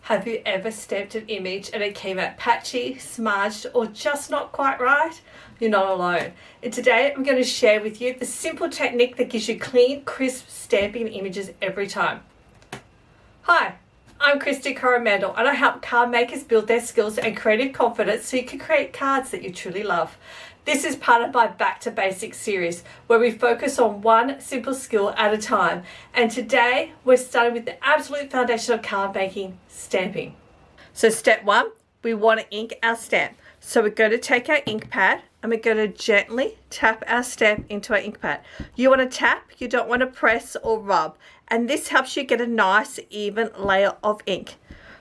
Have you ever stamped an image and it came out patchy, smudged, or just not quite right? You're not alone. And today I'm going to share with you the simple technique that gives you clean, crisp stamping images every time. Hi, I'm Kristy Coromandel and I help card makers build their skills and creative confidence so you can create cards that you truly love. This is part of my Back to Basics series where we focus on one simple skill at a time. And today we're starting with the absolute foundation of card making, stamping. So step one, we want to ink our stamp. So we're going to take our ink pad and we're going to gently tap our stamp into our ink pad. You want to tap, you don't want to press or rub. And this helps you get a nice even layer of ink.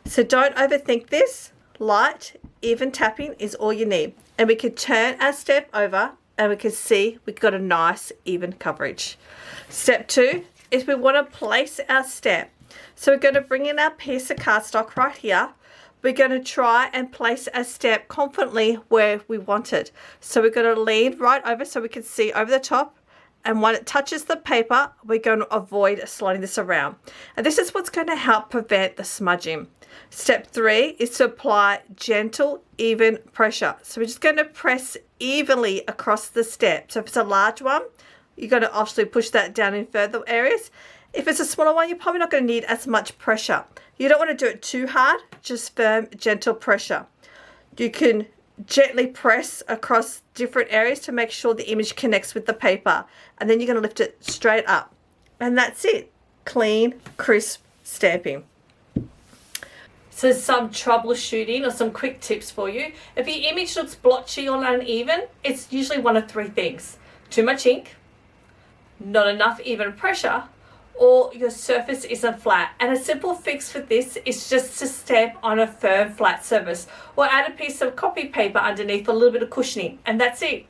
So don't overthink this. Light, even tapping is all you need. And we can turn our stamp over and we can see we've got a nice even coverage. Step two is we want to place our stamp. So we're going to bring in our piece of cardstock right here. We're going to try and place our stamp confidently where we want it. So we're going to lean right over so we can see over the top. And when it touches the paper, we're going to avoid sliding this around. And this is what's going to help prevent the smudging. Step three is to apply gentle, even pressure. So we're just going to press evenly across the stamp. So if it's a large one, you're going to obviously push that down in further areas. If it's a smaller one, you're probably not going to need as much pressure. You don't want to do it too hard, just firm, gentle pressure. You can gently press across different areas to make sure the image connects with the paper. And then you're going to lift it straight up. And that's it. Clean, crisp stamping. So some troubleshooting or some quick tips for you. If your image looks blotchy or uneven, it's usually one of three things. Too much ink, not enough even pressure, or your surface isn't flat. And a simple fix for this is just to stamp on a firm flat surface or add a piece of copy paper underneath for a little bit of cushioning, and that's it.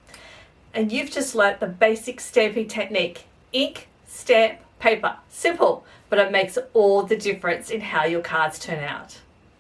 And you've just learnt the basic stamping technique. Ink, stamp, paper. Simple, but it makes all the difference in how your cards turn out.